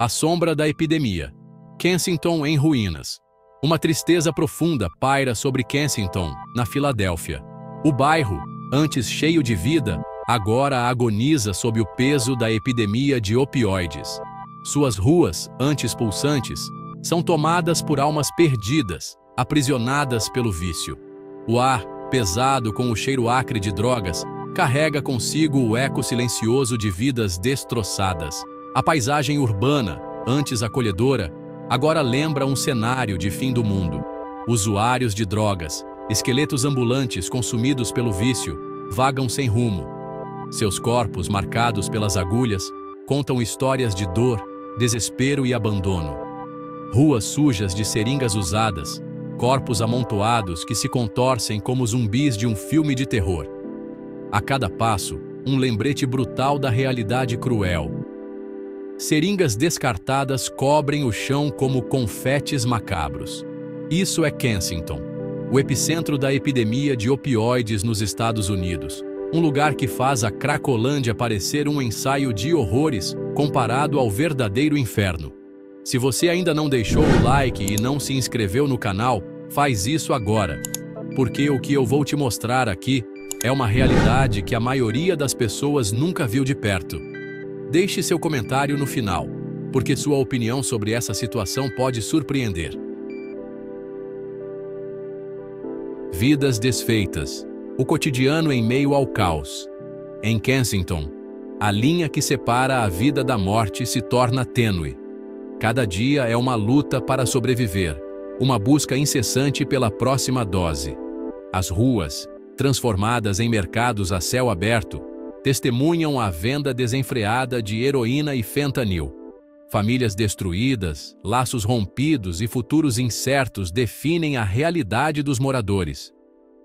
A sombra da epidemia. Kensington em ruínas. Uma tristeza profunda paira sobre Kensington, na Filadélfia. O bairro, antes cheio de vida, agora agoniza sob o peso da epidemia de opioides. Suas ruas, antes pulsantes, são tomadas por almas perdidas, aprisionadas pelo vício. O ar, pesado com o cheiro acre de drogas, carrega consigo o eco silencioso de vidas destroçadas. A paisagem urbana, antes acolhedora, agora lembra um cenário de fim do mundo. Usuários de drogas, esqueletos ambulantes consumidos pelo vício, vagam sem rumo. Seus corpos, marcados pelas agulhas, contam histórias de dor, desespero e abandono. Ruas sujas de seringas usadas, corpos amontoados que se contorcem como zumbis de um filme de terror. A cada passo, um lembrete brutal da realidade cruel. Seringas descartadas cobrem o chão como confetes macabros. Isso é Kensington, o epicentro da epidemia de opioides nos Estados Unidos. Um lugar que faz a Cracolândia parecer um ensaio de horrores comparado ao verdadeiro inferno. Se você ainda não deixou o like e não se inscreveu no canal, faz isso agora. Porque o que eu vou te mostrar aqui é uma realidade que a maioria das pessoas nunca viu de perto. Deixe seu comentário no final, porque sua opinião sobre essa situação pode surpreender. Vidas desfeitas. O cotidiano em meio ao caos. Em Kensington, a linha que separa a vida da morte se torna tênue. Cada dia é uma luta para sobreviver, uma busca incessante pela próxima dose. As ruas, transformadas em mercados a céu aberto, testemunham a venda desenfreada de heroína e fentanil. Famílias destruídas, laços rompidos e futuros incertos definem a realidade dos moradores.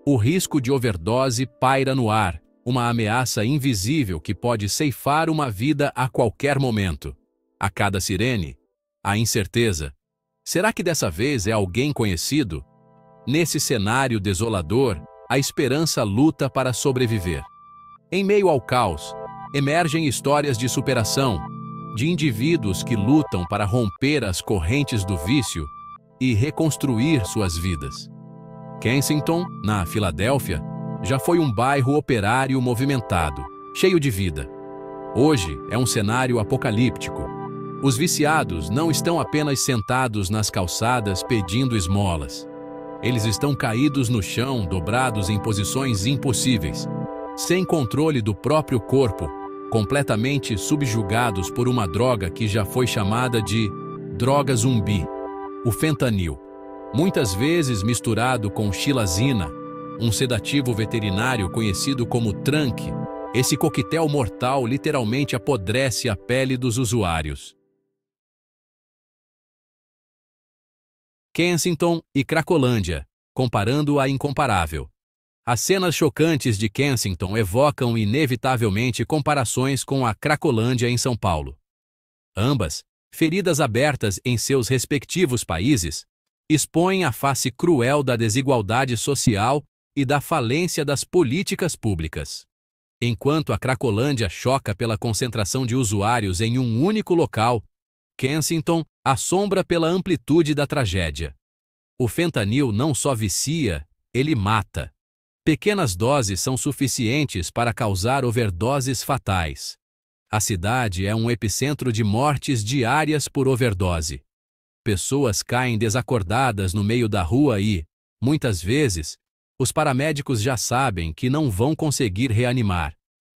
O risco de overdose paira no ar, uma ameaça invisível que pode ceifar uma vida a qualquer momento. A cada sirene, a incerteza. Será que dessa vez é alguém conhecido? Nesse cenário desolador, a esperança luta para sobreviver. Em meio ao caos, emergem histórias de superação, de indivíduos que lutam para romper as correntes do vício e reconstruir suas vidas. Kensington, na Filadélfia, já foi um bairro operário movimentado, cheio de vida. Hoje é um cenário apocalíptico. Os viciados não estão apenas sentados nas calçadas pedindo esmolas. Eles estão caídos no chão, dobrados em posições impossíveis, sem controle do próprio corpo, completamente subjugados por uma droga que já foi chamada de droga zumbi, o fentanil. Muitas vezes misturado com xilazina, um sedativo veterinário conhecido como tranque. Esse coquetel mortal literalmente apodrece a pele dos usuários. Kensington e Cracolândia, comparando a incomparável. As cenas chocantes de Kensington evocam inevitavelmente comparações com a Cracolândia em São Paulo. Ambas, feridas abertas em seus respectivos países, expõem a face cruel da desigualdade social e da falência das políticas públicas. Enquanto a Cracolândia choca pela concentração de usuários em um único local, Kensington assombra pela amplitude da tragédia. O fentanil não só vicia, ele mata. Pequenas doses são suficientes para causar overdoses fatais. A cidade é um epicentro de mortes diárias por overdose. Pessoas caem desacordadas no meio da rua e, muitas vezes, os paramédicos já sabem que não vão conseguir reanimar.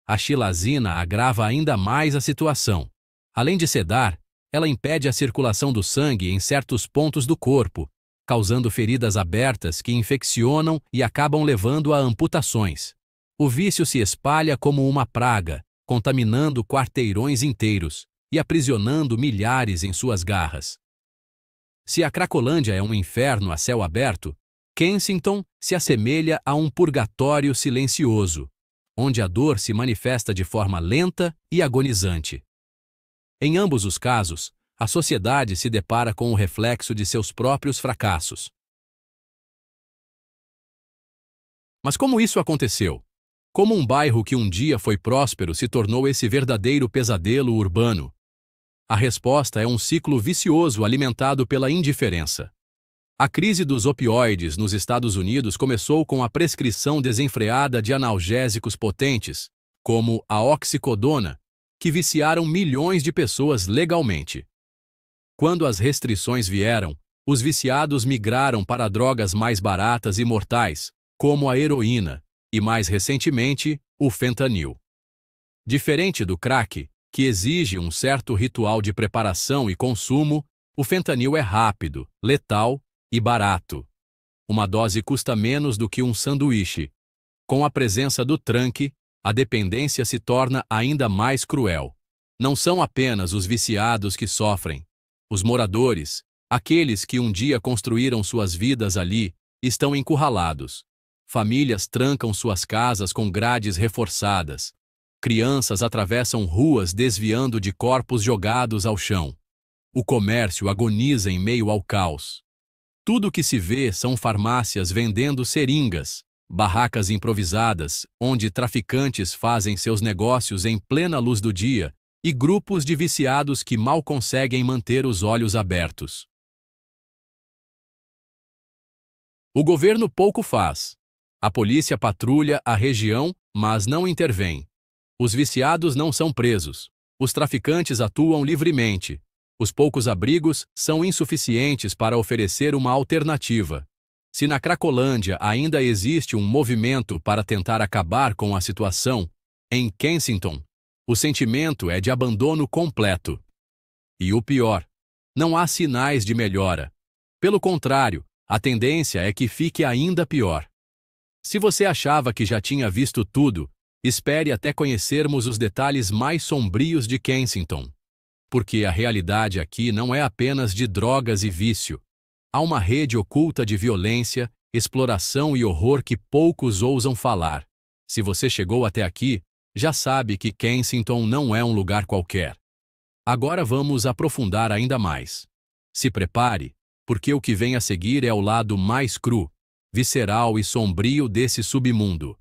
A xilazina agrava ainda mais a situação. Além de sedar, ela impede a circulação do sangue em certos pontos do corpo, causando feridas abertas que infeccionam e acabam levando a amputações. O vício se espalha como uma praga, contaminando quarteirões inteiros e aprisionando milhares em suas garras. Se a Cracolândia é um inferno a céu aberto, Kensington se assemelha a um purgatório silencioso, onde a dor se manifesta de forma lenta e agonizante. Em ambos os casos, a sociedade se depara com o reflexo de seus próprios fracassos. Mas como isso aconteceu? Como um bairro que um dia foi próspero se tornou esse verdadeiro pesadelo urbano? A resposta é um ciclo vicioso alimentado pela indiferença. A crise dos opioides nos Estados Unidos começou com a prescrição desenfreada de analgésicos potentes, como a oxicodona, que viciaram milhões de pessoas legalmente. Quando as restrições vieram, os viciados migraram para drogas mais baratas e mortais, como a heroína, e mais recentemente, o fentanil. Diferente do crack, que exige um certo ritual de preparação e consumo, o fentanil é rápido, letal e barato. Uma dose custa menos do que um sanduíche. Com a presença do tranque, a dependência se torna ainda mais cruel. Não são apenas os viciados que sofrem. Os moradores, aqueles que um dia construíram suas vidas ali, estão encurralados. Famílias trancam suas casas com grades reforçadas. Crianças atravessam ruas desviando de corpos jogados ao chão. O comércio agoniza em meio ao caos. Tudo o que se vê são farmácias vendendo seringas, barracas improvisadas, onde traficantes fazem seus negócios em plena luz do dia, e grupos de viciados que mal conseguem manter os olhos abertos. O governo pouco faz. A polícia patrulha a região, mas não intervém. Os viciados não são presos. Os traficantes atuam livremente. Os poucos abrigos são insuficientes para oferecer uma alternativa. Se na Cracolândia ainda existe um movimento para tentar acabar com a situação, em Kensington, o sentimento é de abandono completo. E o pior, não há sinais de melhora. Pelo contrário, a tendência é que fique ainda pior. Se você achava que já tinha visto tudo, espere até conhecermos os detalhes mais sombrios de Kensington. Porque a realidade aqui não é apenas de drogas e vício. Há uma rede oculta de violência, exploração e horror que poucos ousam falar. Se você chegou até aqui, já sabe que Kensington não é um lugar qualquer. Agora vamos aprofundar ainda mais. Se prepare, porque o que vem a seguir é o lado mais cru, visceral e sombrio desse submundo.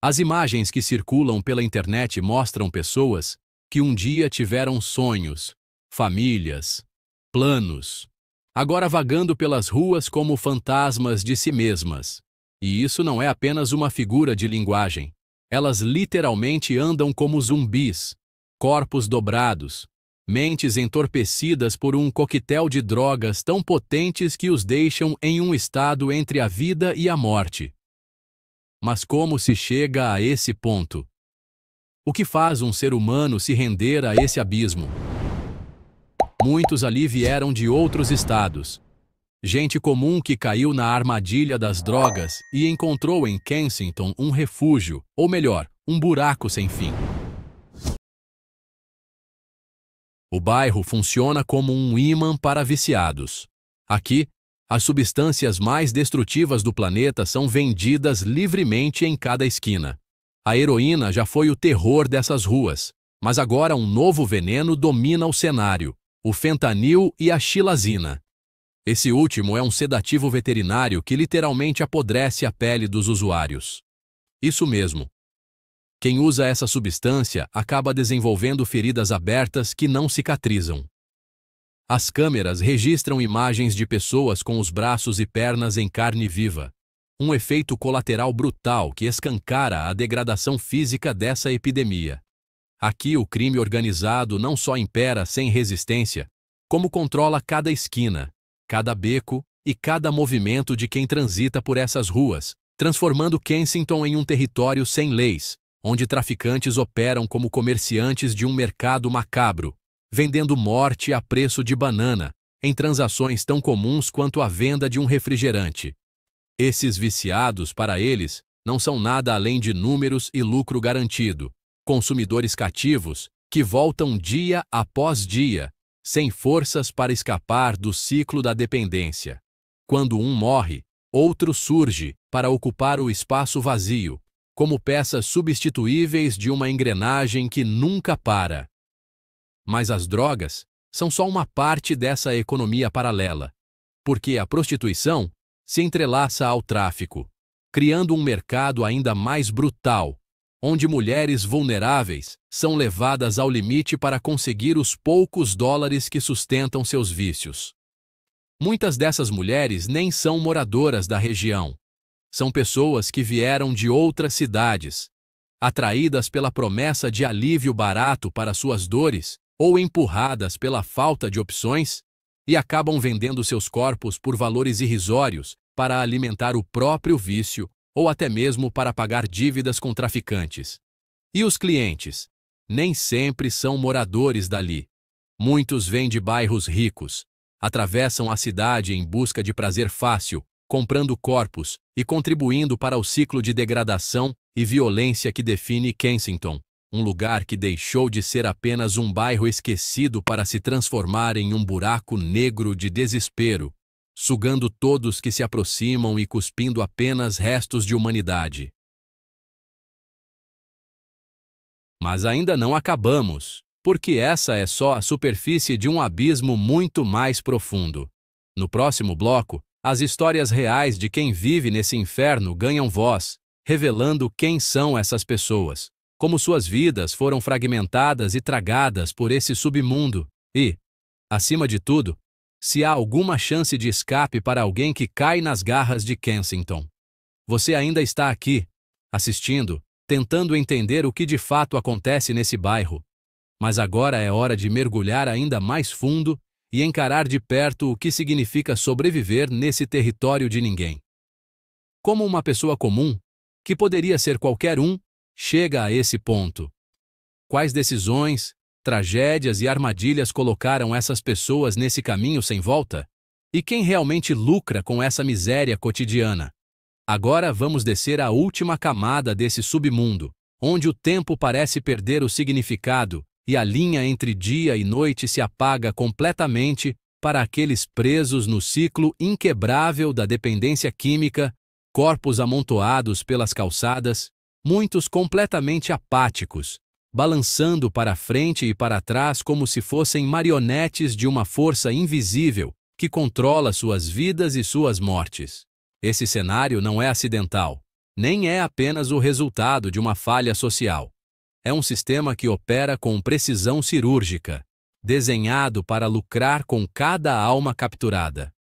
As imagens que circulam pela internet mostram pessoas que um dia tiveram sonhos, famílias, planos, agora vagando pelas ruas como fantasmas de si mesmas. E isso não é apenas uma figura de linguagem. Elas literalmente andam como zumbis, corpos dobrados, mentes entorpecidas por um coquetel de drogas tão potentes que os deixam em um estado entre a vida e a morte. Mas como se chega a esse ponto? O que faz um ser humano se render a esse abismo? Muitos ali vieram de outros estados. Gente comum que caiu na armadilha das drogas e encontrou em Kensington um refúgio, ou melhor, um buraco sem fim. O bairro funciona como um ímã para viciados. Aqui, as substâncias mais destrutivas do planeta são vendidas livremente em cada esquina. A heroína já foi o terror dessas ruas, mas agora um novo veneno domina o cenário: o fentanil e a xilazina. Esse último é um sedativo veterinário que literalmente apodrece a pele dos usuários. Isso mesmo. Quem usa essa substância acaba desenvolvendo feridas abertas que não cicatrizam. As câmeras registram imagens de pessoas com os braços e pernas em carne viva. Um efeito colateral brutal que escancara a degradação física dessa epidemia. Aqui o crime organizado não só impera sem resistência, como controla cada esquina, cada beco e cada movimento de quem transita por essas ruas, transformando Kensington em um território sem leis, onde traficantes operam como comerciantes de um mercado macabro, vendendo morte a preço de banana, em transações tão comuns quanto a venda de um refrigerante. Esses viciados, para eles, não são nada além de números e lucro garantido, consumidores cativos que voltam dia após dia, sem forças para escapar do ciclo da dependência. Quando um morre, outro surge para ocupar o espaço vazio, como peças substituíveis de uma engrenagem que nunca para. Mas as drogas são só uma parte dessa economia paralela, porque a prostituição se entrelaça ao tráfico, criando um mercado ainda mais brutal, onde mulheres vulneráveis são levadas ao limite para conseguir os poucos dólares que sustentam seus vícios. Muitas dessas mulheres nem são moradoras da região. São pessoas que vieram de outras cidades, atraídas pela promessa de alívio barato para suas dores ou empurradas pela falta de opções, e acabam vendendo seus corpos por valores irrisórios para alimentar o próprio vício ou até mesmo para pagar dívidas com traficantes. E os clientes? Nem sempre são moradores dali. Muitos vêm de bairros ricos, atravessam a cidade em busca de prazer fácil, comprando corpos e contribuindo para o ciclo de degradação e violência que define Kensington, um lugar que deixou de ser apenas um bairro esquecido para se transformar em um buraco negro de desespero, sugando todos que se aproximam e cuspindo apenas restos de humanidade. Mas ainda não acabamos, porque essa é só a superfície de um abismo muito mais profundo. No próximo bloco, as histórias reais de quem vive nesse inferno ganham voz, revelando quem são essas pessoas, como suas vidas foram fragmentadas e tragadas por esse submundo e, acima de tudo, se há alguma chance de escape para alguém que cai nas garras de Kensington. Você ainda está aqui, assistindo, tentando entender o que de fato acontece nesse bairro. Mas agora é hora de mergulhar ainda mais fundo e encarar de perto o que significa sobreviver nesse território de ninguém. Como uma pessoa comum, que poderia ser qualquer um, chega a esse ponto? Quais decisões, tragédias e armadilhas colocaram essas pessoas nesse caminho sem volta? E quem realmente lucra com essa miséria cotidiana? Agora vamos descer à última camada desse submundo, onde o tempo parece perder o significado e a linha entre dia e noite se apaga completamente para aqueles presos no ciclo inquebrável da dependência química, corpos amontoados pelas calçadas, muitos completamente apáticos, balançando para frente e para trás como se fossem marionetes de uma força invisível que controla suas vidas e suas mortes. Esse cenário não é acidental, nem é apenas o resultado de uma falha social. É um sistema que opera com precisão cirúrgica, desenhado para lucrar com cada alma capturada.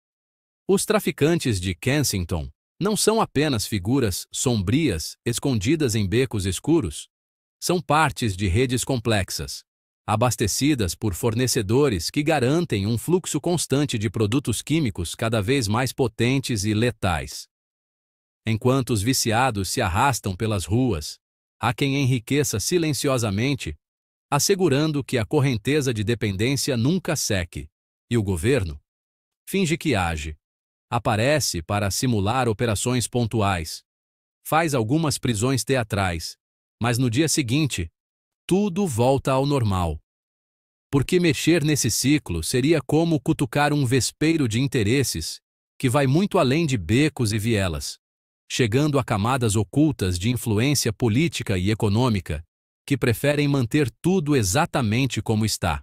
Os traficantes de Kensington não são apenas figuras sombrias escondidas em becos escuros. São partes de redes complexas, abastecidas por fornecedores que garantem um fluxo constante de produtos químicos cada vez mais potentes e letais. Enquanto os viciados se arrastam pelas ruas, há quem enriqueça silenciosamente, assegurando que a correnteza de dependência nunca seque, e o governo finge que age, aparece para simular operações pontuais, faz algumas prisões teatrais, mas no dia seguinte, tudo volta ao normal. Porque mexer nesse ciclo seria como cutucar um vespeiro de interesses que vai muito além de becos e vielas, chegando a camadas ocultas de influência política e econômica que preferem manter tudo exatamente como está.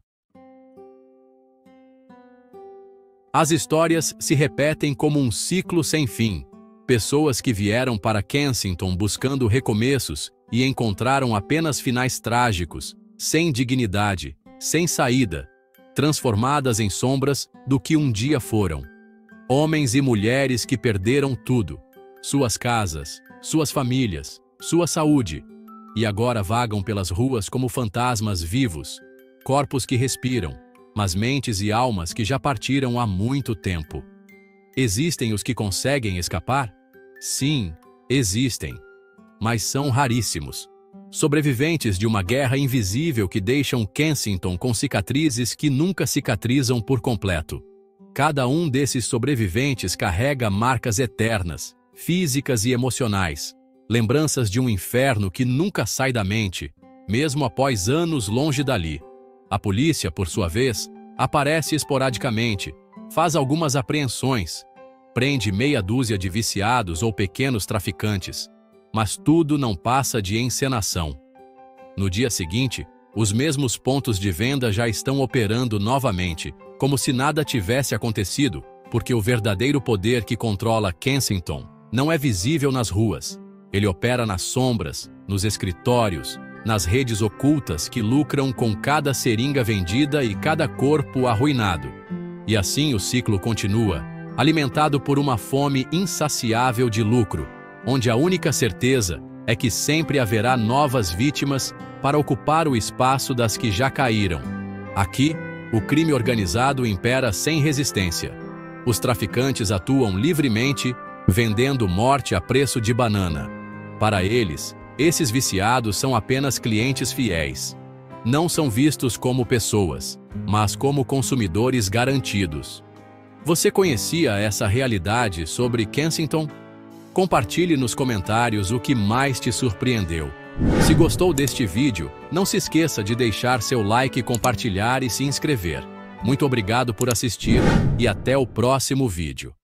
As histórias se repetem como um ciclo sem fim. Pessoas que vieram para Kensington buscando recomeços e encontraram apenas finais trágicos, sem dignidade, sem saída, transformadas em sombras do que um dia foram. Homens e mulheres que perderam tudo, suas casas, suas famílias, sua saúde, e agora vagam pelas ruas como fantasmas vivos, corpos que respiram, mas mentes e almas que já partiram há muito tempo. Existem os que conseguem escapar? Sim, existem. Mas são raríssimos. Sobreviventes de uma guerra invisível que deixam Kensington com cicatrizes que nunca cicatrizam por completo. Cada um desses sobreviventes carrega marcas eternas, físicas e emocionais, lembranças de um inferno que nunca sai da mente, mesmo após anos longe dali. A polícia, por sua vez, aparece esporadicamente, faz algumas apreensões, prende meia dúzia de viciados ou pequenos traficantes, mas tudo não passa de encenação. No dia seguinte, os mesmos pontos de venda já estão operando novamente, como se nada tivesse acontecido, porque o verdadeiro poder que controla Kensington não é visível nas ruas. Ele opera nas sombras, nos escritórios, nas redes ocultas que lucram com cada seringa vendida e cada corpo arruinado. E assim o ciclo continua, alimentado por uma fome insaciável de lucro, onde a única certeza é que sempre haverá novas vítimas para ocupar o espaço das que já caíram. Aqui, o crime organizado impera sem resistência. Os traficantes atuam livremente, vendendo morte a preço de banana. Para eles, esses viciados são apenas clientes fiéis. Não são vistos como pessoas, mas como consumidores garantidos. Você conhecia essa realidade sobre Kensington? Compartilhe nos comentários o que mais te surpreendeu. Se gostou deste vídeo, não se esqueça de deixar seu like, compartilhar e se inscrever. Muito obrigado por assistir e até o próximo vídeo.